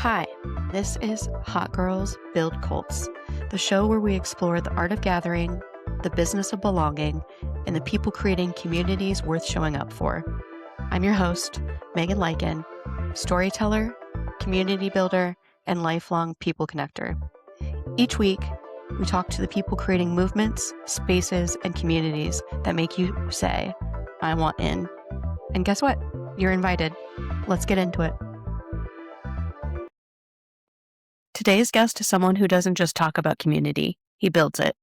Hi, this is Hot Girls Build Cults, the show where we explore the art of gathering, the business of belonging, and the people creating communities worth showing up for. I'm your host, Megan Lycan, storyteller, community builder, and lifelong people connector. Each week, we talk to the people creating movements, spaces, and communities that make you say, I want in. And guess what? You're invited. Let's get into it. Today's guest is someone who doesn't just talk about community, he builds it.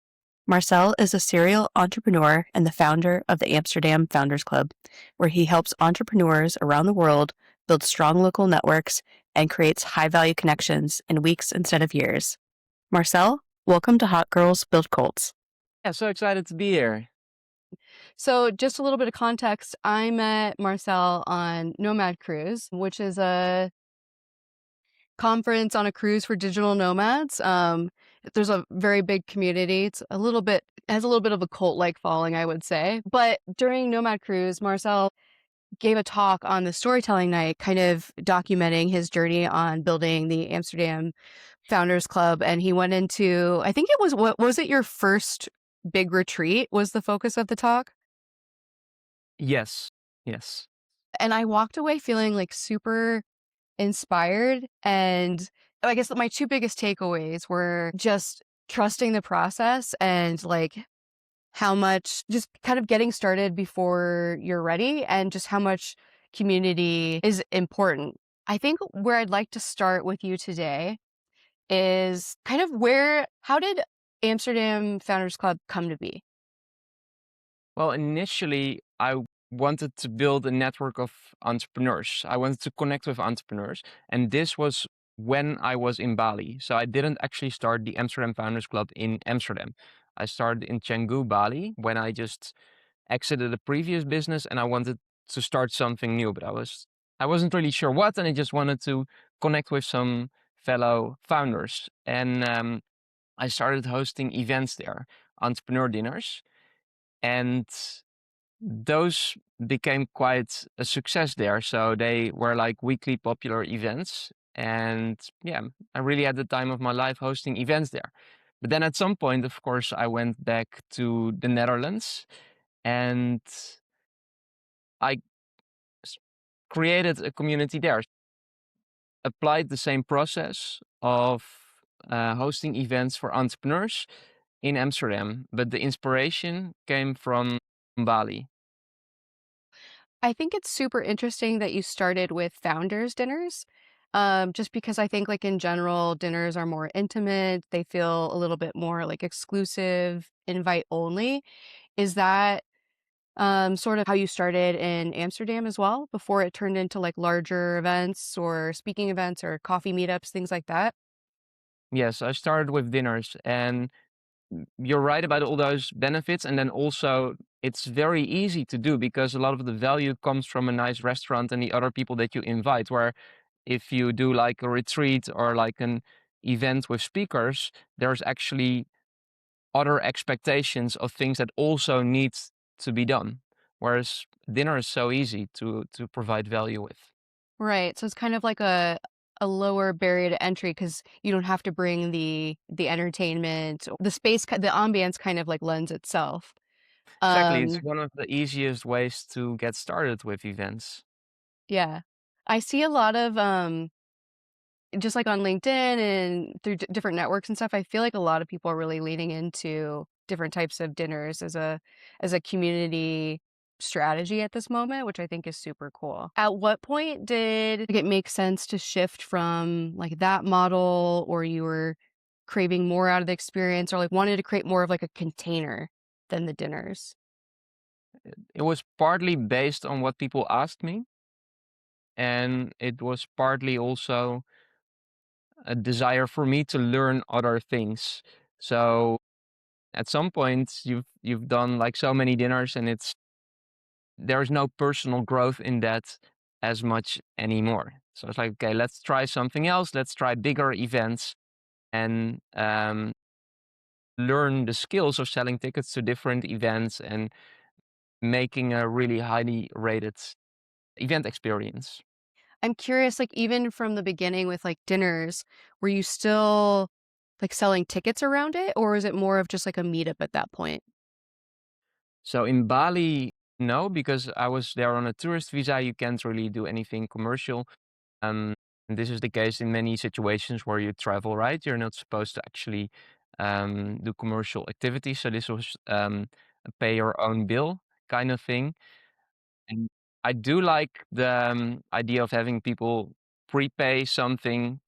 Marcel is a serial entrepreneur and the founder of the Amsterdam Founders Club, where he helps entrepreneurs around the world build strong local networks and creates high-value connections in weeks instead of years. Marcel, welcome to Hot Girls Build Cults. Yeah, so excited to be here. So just a little bit of context, I met Marcel on Nomad Cruise, which is a conference on a cruise for digital nomads. There's a very big community. It has a little bit of a cult-like following, I would say. But during Nomad Cruise, Marcel gave a talk on the storytelling night, kind of documenting his journey on building the Amsterdam Founders Club. And he went into, I think it was, what was it, your first big retreat was the focus of the talk? Yes. And I walked away feeling like super inspired. And I guess my two biggest takeaways were just trusting the process and like how much just kind of getting started before you're ready and just how much community is important. I think where I'd like to start with you today is kind of how did Amsterdam Founders Club come to be? Well, initially, I wanted to build a network of entrepreneurs. I wanted to connect with entrepreneurs. And this was when I was in Bali. So I didn't actually start the Amsterdam Founders Club in Amsterdam. I started in Canggu, Bali, when I just exited a previous business and I wanted to start something new, but I wasn't really sure what, and I just wanted to connect with some fellow founders. And I started hosting events there, entrepreneur dinners, and those became quite a success there. So they were like weekly popular events. And yeah, I really had the time of my life hosting events there. But then at some point, of course, I went back to the Netherlands and I s- created a community there, applied the same process of hosting events for entrepreneurs in Amsterdam, but the inspiration came from Bali. I think it's super interesting that you started with founders dinners. Just because I think like in general, dinners are more intimate. They feel a little bit more like exclusive, invite only. Is that sort of how you started in Amsterdam as well before it turned into like larger events or speaking events or coffee meetups, things like that? Yes, I started with dinners, and you're right about all those benefits. And then also, it's very easy to do because a lot of the value comes from a nice restaurant and the other people that you invite. Where if you do like a retreat or like an event with speakers, there's actually other expectations of things that also needs to be done. Whereas dinner is so easy to provide value with. Right. So it's kind of like a lower barrier to entry because you don't have to bring the entertainment, the space, the ambience kind of like lends itself. Exactly, it's Um, one of the easiest ways to get started with events. yeah. I see a lot of just like on LinkedIn and through different networks and stuff, I feel like a lot of people are really leaning into different types of dinners as a community strategy at this moment, which I think is super cool. At what point did it make sense to shift from like that model, or you were craving more out of the experience, or like wanted to create more of like a container than the dinners? It was partly based on what people asked me, and it was partly also a desire for me to learn other things. So at some point you've done like so many dinners and there's no personal growth in that as much anymore. So it's like, okay, let's try something else. Let's try bigger events and learn the skills of selling tickets to different events and making a really highly rated event experience. I'm curious, like, even from the beginning with, like, dinners, were you still, like, selling tickets around it, or is it more of just, like, a meetup at that point? So in Bali, no, because I was there on a tourist visa. You can't really do anything commercial. Um, and this is the case in many situations where you travel, right? You're not supposed to actually do commercial activities. So this was a pay your own bill kind of thing. And I do like the idea of having people prepay something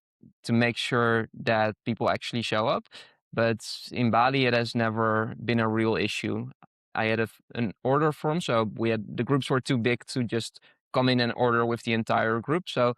to make sure that people actually show up. But in Bali, it has never been a real issue. I had an order form, so the groups were too big to just come in and order with the entire group. So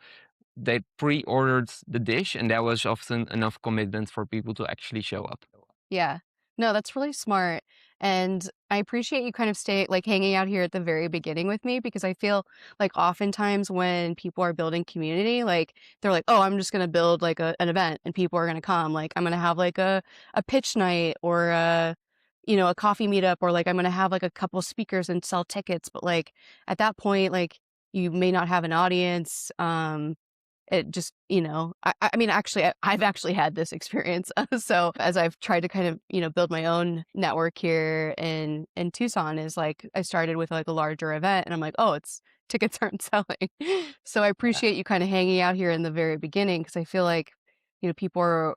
they pre-ordered the dish, and that was often enough commitment for people to actually show up. Yeah. No, that's really smart. And I appreciate you kind of hanging out here at the very beginning with me because I feel like oftentimes when people are building community, like they're like, oh, I'm just going to build like an event and people are going to come. Like I'm going to have like a pitch night or a coffee meetup or like I'm going to have like a couple speakers and sell tickets. But like at that point, like you may not have an audience. It just, I mean, actually, I've actually had this experience. So as I've tried to kind of, build my own network here in Tucson is like I started with like a larger event and I'm like, oh, it's tickets aren't selling. So I appreciate you kind of hanging out here in the very beginning because I feel like, people are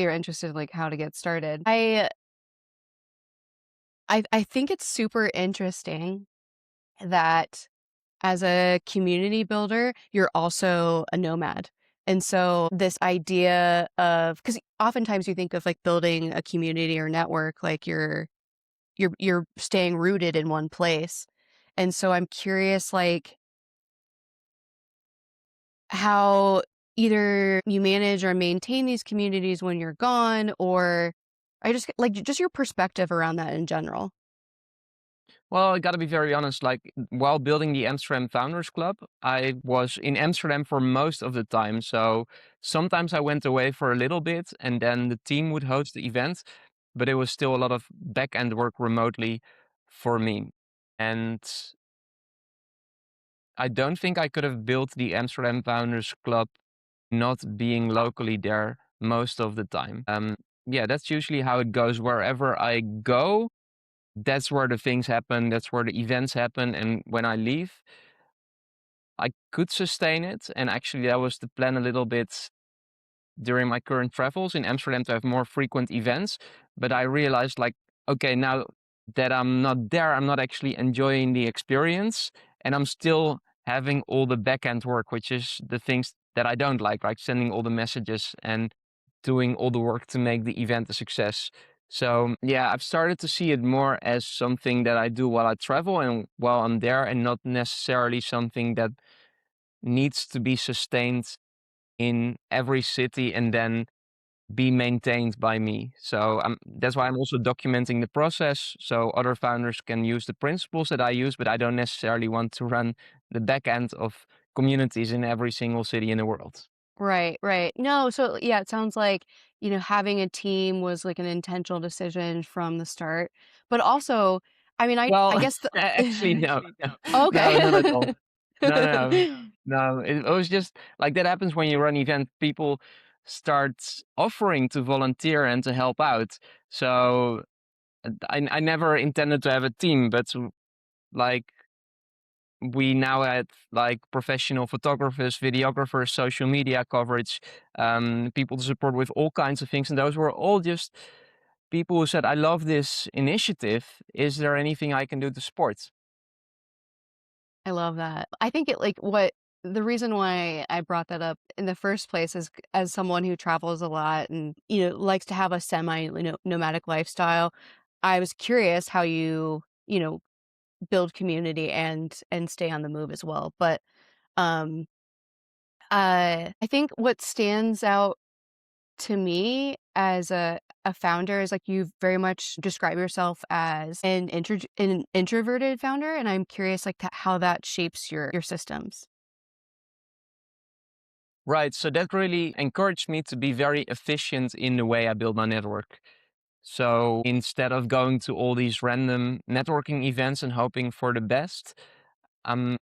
interested in like how to get started. I think it's super interesting that as a community builder, you're also a nomad. And so this idea of because oftentimes you think of like building a community or network like you're staying rooted in one place. And so I'm curious like how either you manage or maintain these communities when you're gone or I just your perspective around that in general. Well, I gotta be very honest, like while building the Amsterdam Founders Club, I was in Amsterdam for most of the time. So sometimes I went away for a little bit and then the team would host the event, but it was still a lot of back end work remotely for me. And I don't think I could have built the Amsterdam Founders Club not being locally there most of the time. Yeah, that's usually how it goes. Wherever I go, that's where the things happen, that's where the events happen. And when I leave, I could sustain it. And actually, that was the plan a little bit during my current travels in Amsterdam to have more frequent events. But I realized, like, okay, now that I'm not there, I'm not actually enjoying the experience. And I'm still having all the back end work, which is the things that I don't like sending all the messages and doing all the work to make the event a success. So, yeah, I've started to see it more as something that I do while I travel and while I'm there, and not necessarily something that needs to be sustained in every city and then be maintained by me. So that's why I'm also documenting the process so other founders can use the principles that I use, but I don't necessarily want to run the back end of communities in every single city in the world. Right, right. No, so yeah, it sounds like, having a team was like an intentional decision from the start. But also, I mean, I Well, guess the actually, no, no, no, not at all. Okay. No, no, no, no. It was just like that happens when you run event. People start offering to volunteer and to help out. So I never intended to have a team, but like we now had like professional photographers, videographers, social media coverage, people to support with all kinds of things, and those were all just people who said, "I love this initiative. Is there anything I can do to support?" I love that. I think the reason why I brought that up in the first place is as someone who travels a lot and, likes to have a semi, nomadic lifestyle. I was curious how you build community and stay on the move as well. But um I think what stands out to me as a founder is like you very much describe yourself as an introverted founder, and I'm curious like how that shapes your systems. Right. So that really encouraged me to be very efficient in the way I build my network. So instead of going to all these random networking events and hoping for the best, I'm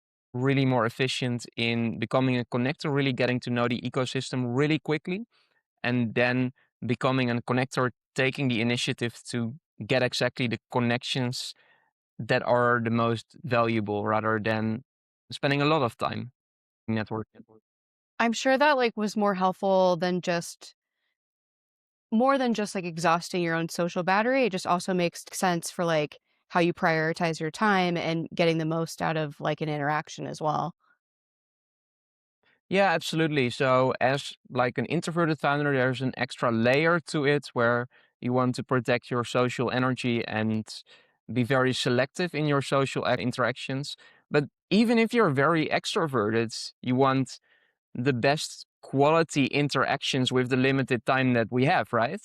really more efficient in becoming a connector, really getting to know the ecosystem really quickly, and then becoming a connector, taking the initiative to get exactly the connections that are the most valuable rather than spending a lot of time networking. I'm sure that, like, was more than just, like, exhausting your own social battery. It just also makes sense for, like, how you prioritize your time and getting the most out of, like, an interaction as well. Yeah, absolutely. So as like an introverted founder, there's an extra layer to it where you want to protect your social energy and be very selective in your social interactions. But even if you're very extroverted, you want the best quality interactions with the limited time that we have, right?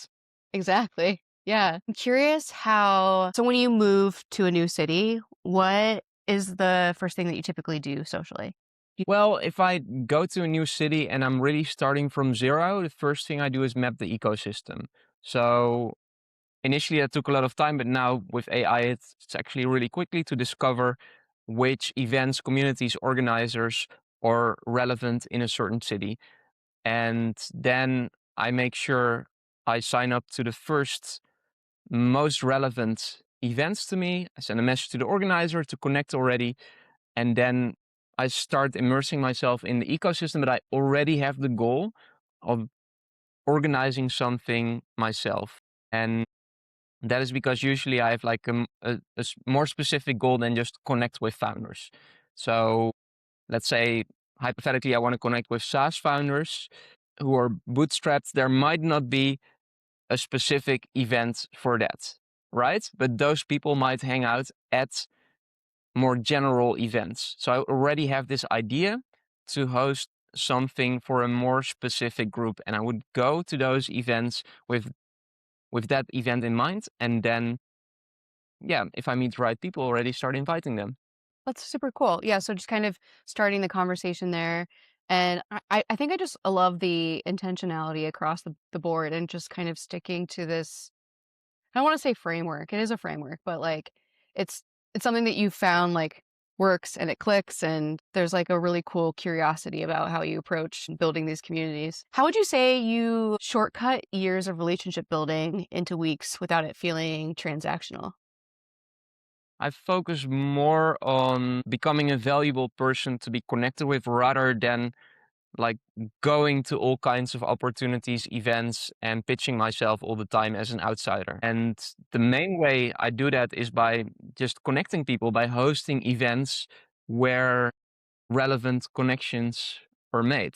Exactly. Yeah. I'm curious when you move to a new city, what is the first thing that you typically do socially? Well, if I go to a new city and I'm really starting from zero, the first thing I do is map the ecosystem. So initially that took a lot of time, but now with AI, it's actually really quickly to discover which events, communities, organizers are relevant in a certain city. And then I make sure I sign up to the first most relevant events to me. I send a message to the organizer to connect already. And then I start immersing myself in the ecosystem, but I already have the goal of organizing something myself. And that is because usually I have like more specific goal than just connect with founders. So let's say hypothetically, I want to connect with SaaS founders who are bootstrapped. There might not be a specific event for that, right? But those people might hang out at more general events. So I already have this idea to host something for a more specific group, and I would go to those events with that event in mind, and then yeah, if I meet the right people, already start inviting them. That's super cool. Yeah, so just kind of starting the conversation there. And I think I just love the intentionality across the board and just kind of sticking to this. I don't want to say framework. It is a framework, but like it's it's something that you found like works and it clicks and there's like a really cool curiosity about how you approach building these communities. How would you say you shortcut years of relationship building into weeks without it feeling transactional? I focus more on becoming a valuable person to be connected with rather than like going to all kinds of opportunities, events, and pitching myself all the time as an outsider. And the main way I do that is by just connecting people, by hosting events where relevant connections are made.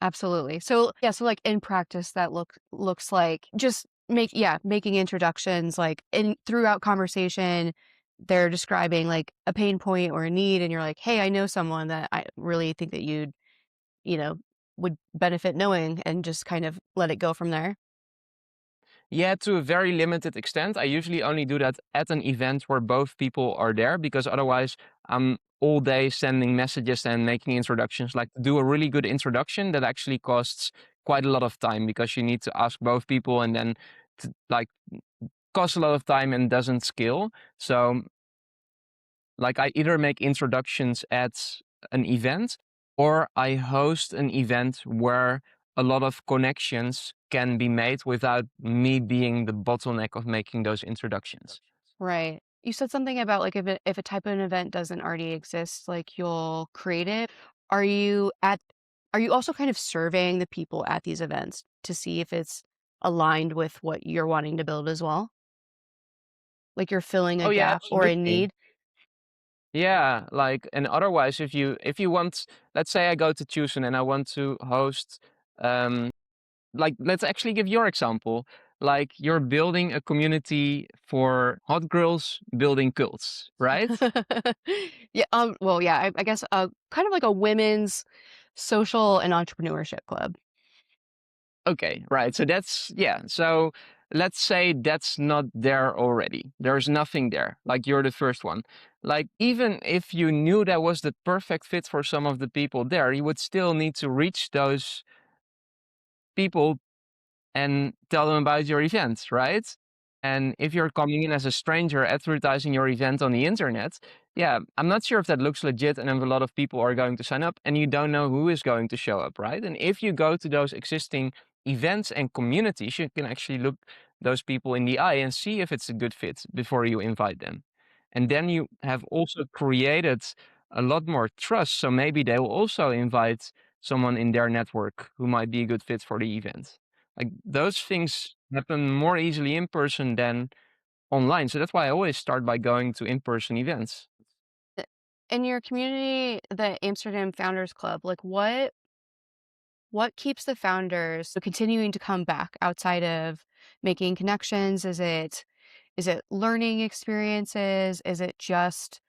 Absolutely. So, yeah, so, like, in practice, that looks like just making introductions, like, in throughout conversation, they're describing, like, a pain point or a need, and you're like, "Hey, I know someone that I really think that you know, would benefit knowing," and just kind of let it go from there. Yeah, to a very limited extent. I usually only do that at an event where both people are there because otherwise I'm all day sending messages and making introductions. Like to do a really good introduction that actually costs quite a lot of time because you need to ask both people and then like costs a lot of time and doesn't scale. So like I either make introductions at an event or I host an event where a lot of connections can be made without me being the bottleneck of making those introductions. Right. You said something about, like, if a type of an event doesn't already exist, like, you'll create it. Are you at are you also kind of surveying the people at these events to see if it's aligned with what you're wanting to build as well? Like, you're filling a Oh yeah, gap or a absolutely. need? Yeah, like and otherwise if you want, let's say I go to Tucson and I want to host like let's actually give your example. Like you're building a community for hot girls building cults, right? Yeah, well, yeah, I guess, kind of like a women's social and entrepreneurship club. Okay, right. So that's yeah. So let's say that's not there already. There's nothing there. Like you're the first one. Like even if you knew that was the perfect fit for some of the people there, you would still need to reach those people and tell them about your events, right? And if you're coming in as a stranger advertising your event on the internet, yeah, I'm not sure if that looks legit and if a lot of people are going to sign up and you don't know who is going to show up, right? And if you go to those existing events and communities, you can actually look those people in the eye and see if it's a good fit before you invite them. And then you have also created a lot more trust. So maybe they will also invite someone in their network who might be a good fit for the event. Like those things happen more easily in person than online. So that's why I always start by going to in-person events. In your community, the Amsterdam Founders Club, like what keeps the founders continuing to come back outside of making connections? Is it learning experiences? Is it just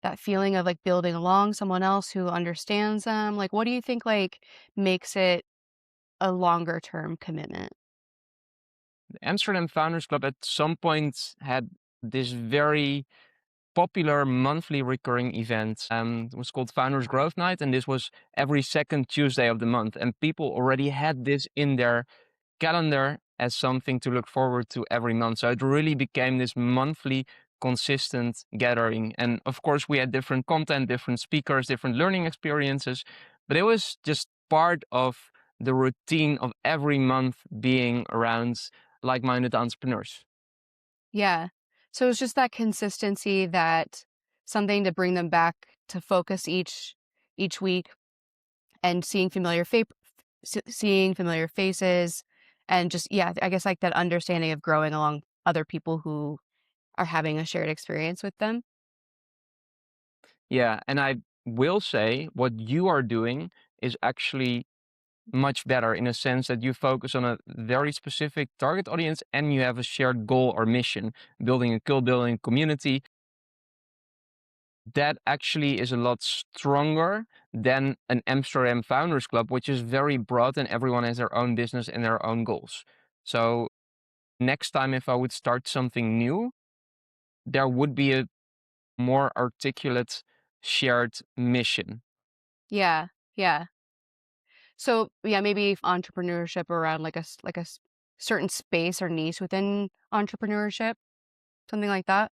that feeling of like building along someone else who understands them? Like what do you think like makes it a longer term commitment? The Amsterdam Founders Club at some point had this very popular monthly recurring event. It was called Founders Growth Night, and this was every second Tuesday of the month. And people already had this in their calendar as something to look forward to every month. So it really became this monthly consistent gathering. And of course, we had different content, different speakers, different learning experiences, but it was just part of the routine of every month being around like-minded entrepreneurs. Yeah. So it's just that consistency, that something to bring them back to focus each week, and seeing familiar faces, and just yeah, I guess like that understanding of growing along other people who are having a shared experience with them. Yeah, and I will say what you are doing is actually much better in a sense that you focus on a very specific target audience and you have a shared goal or mission, building a cult, building a community. That actually is a lot stronger than an Amsterdam Founders Club, which is very broad and everyone has their own business and their own goals. So next time, if I would start something new, there would be a more articulate shared mission. Yeah, yeah. So yeah, maybe entrepreneurship around like a certain space or niche within entrepreneurship, something like that.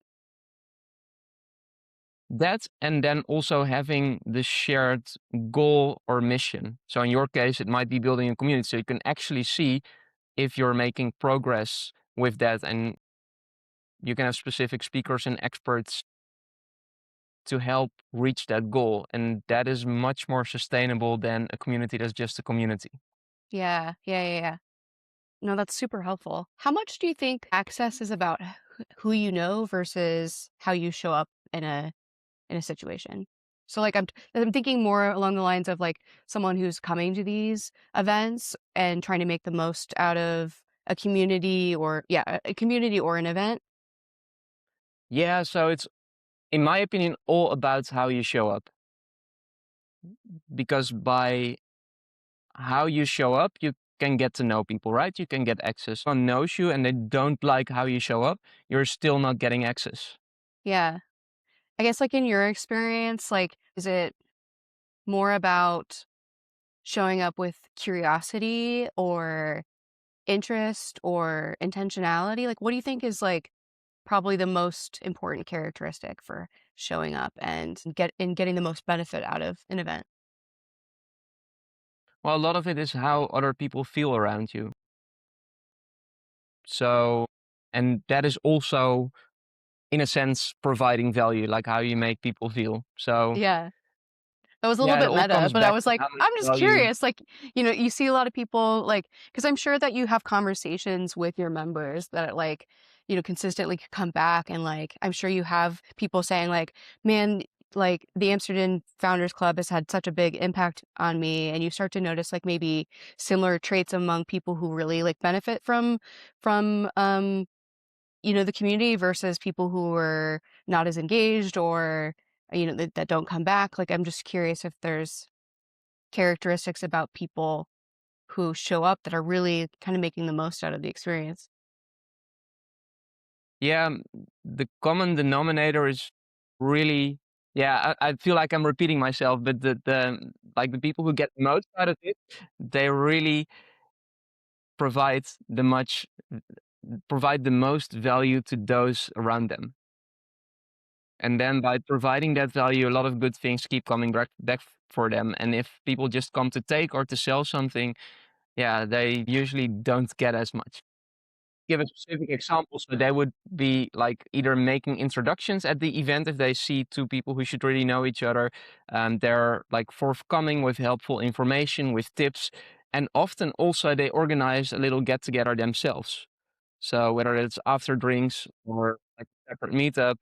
That and then also having the shared goal or mission. So in your case, it might be building a community. So you can actually see if you're making progress with that and you can have specific speakers and experts to help reach that goal. And that is much more sustainable than a community that's just a community. Yeah, yeah, yeah, yeah. No, that's super helpful. How much do you think access is about who you know versus how you show up in a situation? So like I'm thinking more along the lines of like someone who's coming to these events and trying to make the most out of a community, or yeah, a community or an event. Yeah, so it's, in my opinion, all about how you show up. Because by how you show up, you can get to know people, right? You can get access. Someone knows you and they don't like how you show up, you're still not getting access. Yeah. I guess like in your experience, like is it more about showing up with curiosity or interest or intentionality? Like what do you think is like probably the most important characteristic for showing up and getting the most benefit out of an event? Well, a lot of it is how other people feel around you. So, and that is also, in a sense, providing value, like how you make people feel. So, Yeah. That was a little yeah, it bit all meta, comes but I back was to like, how much I'm just value. curious. Like, you see a lot of people like, because I'm sure that you have conversations with your members that like, consistently come back. And like, I'm sure you have people saying like, man, like the Amsterdam Founders Club has had such a big impact on me. And you start to notice like maybe similar traits among people who really like benefit from the community versus people who are not as engaged, or, that don't come back. Like, I'm just curious if there's characteristics about people who show up that are really kind of making the most out of the experience. Yeah, the common denominator is really, yeah, I feel like I'm repeating myself, but the like the people who get the most out of it, they really provide provide the most value to those around them. And then by providing that value, a lot of good things keep coming back for them. And if people just come to take or to sell something, yeah, they usually don't get as much. Give a specific example, so they would be like either making introductions at the event if they see two people who should really know each other. They're like forthcoming with helpful information, with tips, and often also they organize a little get together themselves. So whether it's after drinks or like a separate meetup,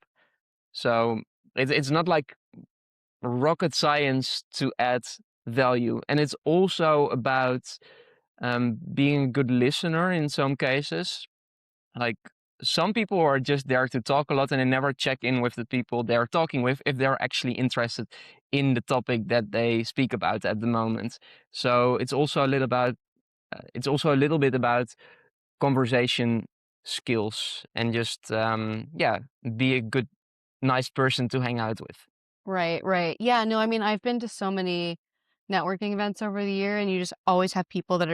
so it's not like rocket science to add value, and it's also about being a good listener in some cases. Like, some people are just there to talk a lot and they never check in with the people they're talking with if they're actually interested in the topic that they speak about at the moment. So it's also a little bit about conversation skills and just yeah, be a good, nice person to hang out with. Right, right. Yeah, no, I mean, I've been to so many networking events over the year, and you just always have people that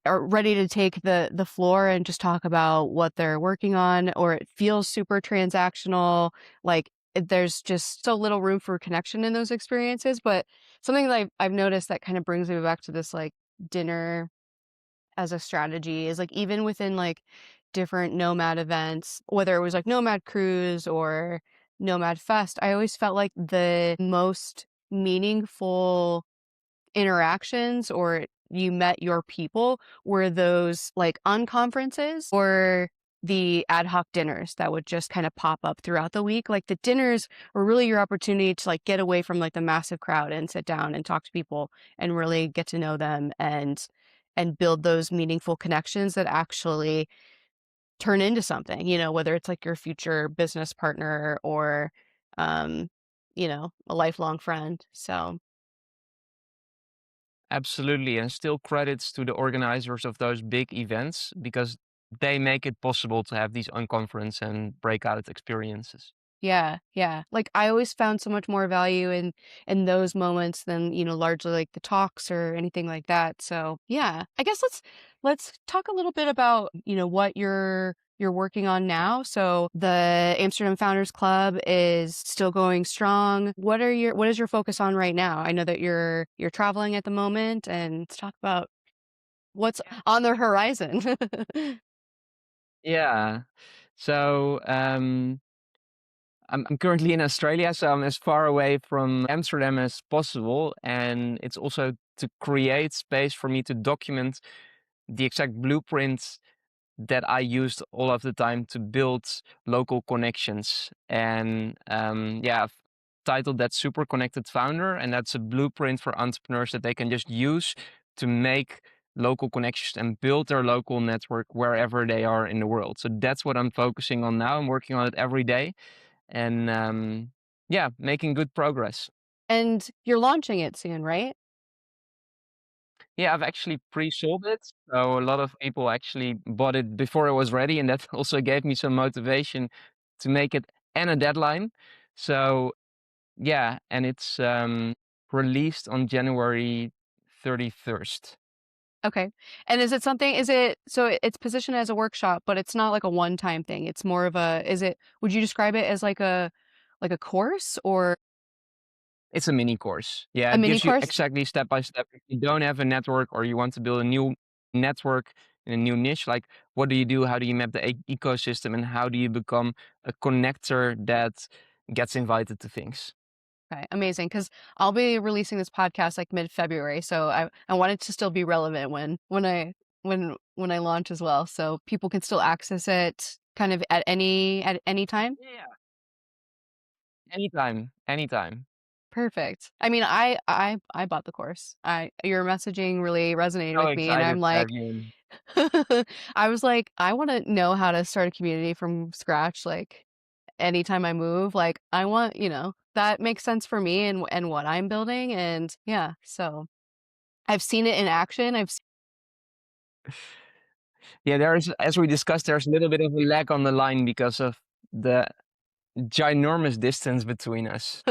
are ready to take the floor and just talk about what they're working on, or it feels super transactional. Like there's just so little room for connection in those experiences. But something that I've noticed that kind of brings me back to this like dinner as a strategy is like even within like different Nomad events, whether it was like Nomad Cruise or Nomad Fest, I always felt like the most meaningful interactions or you met your people were those like unconferences or the ad hoc dinners that would just kind of pop up throughout the week. Like the dinners were really your opportunity to like get away from like the massive crowd and sit down and talk to people and really get to know them and build those meaningful connections that actually turn into something, whether it's like your future business partner or um, a lifelong friend. So Absolutely, and still credits to the organizers of those big events because they make it possible to have these unconference and breakout experiences. yeah, yeah. Like I always found so much more value in those moments than, largely like the talks or anything like that. So, yeah. I guess let's talk a little bit about, what you're working on now. So, the Amsterdam Founders Club is still going strong. What is your focus on right now? I know that you're traveling at the moment, and let's talk about what's on the horizon. Yeah. So I'm currently in Australia, so I'm as far away from Amsterdam as possible. And it's also to create space for me to document the exact blueprints that I used all of the time to build local connections. And yeah, I've titled that Super Connected Founder. And that's a blueprint for entrepreneurs that they can just use to make local connections and build their local network wherever they are in the world. So that's what I'm focusing on now. I'm working on it every day and yeah, making good progress. And you're launching it soon, right? Yeah, I've actually pre-sold it. So a lot of people actually bought it before it was ready, and that also gave me some motivation to make it and a deadline. So yeah, and it's released on January 31st. Okay. And it's positioned as a workshop, but it's not like a one-time thing. It's more of would you describe it as like a course or It's a mini course. Yeah, a it mini gives you course? exactly step by step. If you don't have a network or you want to build a new network in a new niche, like what do you do? How do you map the ecosystem and how do you become a connector that gets invited to things? Okay, amazing. Because I'll be releasing this podcast like mid-February, so I want it to still be relevant when I launch as well, so people can still access it kind of at any time. Yeah. Anytime, anytime. Perfect. I mean, I bought the course. Your messaging really resonated So with me, and I'm excited to have like, you in. I was like, I want to know how to start a community from scratch. Like anytime I move, like I want, that makes sense for me and what I'm building. And yeah, so I've seen it in action. Yeah, there's, as we discussed, there's a little bit of a lag on the line because of the ginormous distance between us.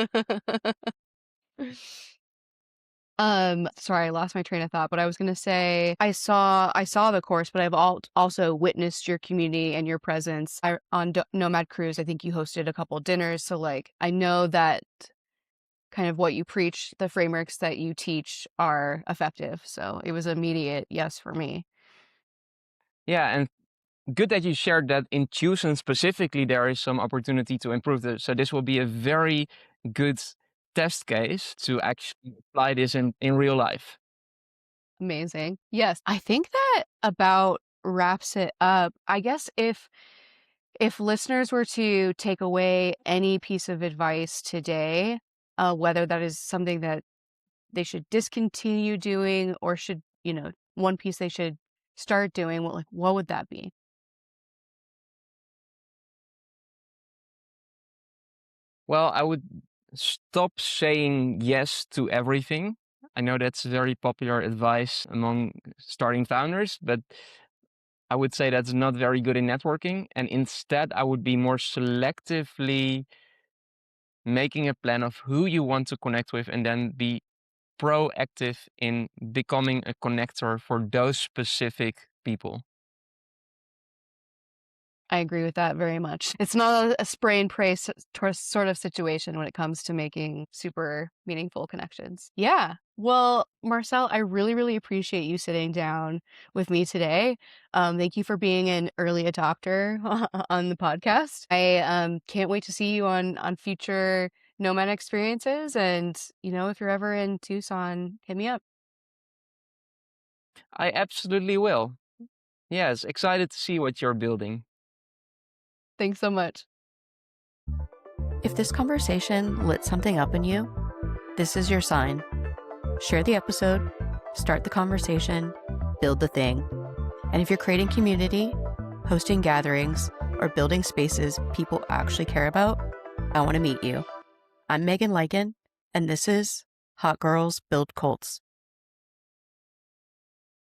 Sorry, I lost my train of thought, but I was gonna say I saw the course, but I've also witnessed your community and your presence. On Nomad Cruise, I think you hosted a couple dinners, so like I know that kind of what you preach, the frameworks that you teach are effective. So it was immediate yes for me. Yeah, and good that you shared that in Tucson specifically, there is some opportunity to improve this. So this will be a very good test case to actually apply this in real life. Amazing. Yes, I think that about wraps it up. I guess if listeners were to take away any piece of advice today, whether that is something that they should discontinue doing or should, one piece they should start doing, what would that be? Well, I would stop saying yes to everything. I know that's very popular advice among starting founders, but I would say that's not very good in networking. And instead, I would be more selectively making a plan of who you want to connect with and then be proactive in becoming a connector for those specific people. I agree with that very much. It's not a spray and pray sort of situation when it comes to making super meaningful connections. Yeah. Well, Marcel, I really, really appreciate you sitting down with me today. Thank you for being an early adopter on the podcast. I can't wait to see you on future Nomad experiences. And, if you're ever in Tucson, hit me up. I absolutely will. Yes, excited to see what you're building. Thanks so much. If this conversation lit something up in you, this is your sign. Share the episode, start the conversation, build the thing. And if you're creating community, hosting gatherings, or building spaces people actually care about, I want to meet you. I'm Megan Lycan, and this is Hot Girls Build Cults.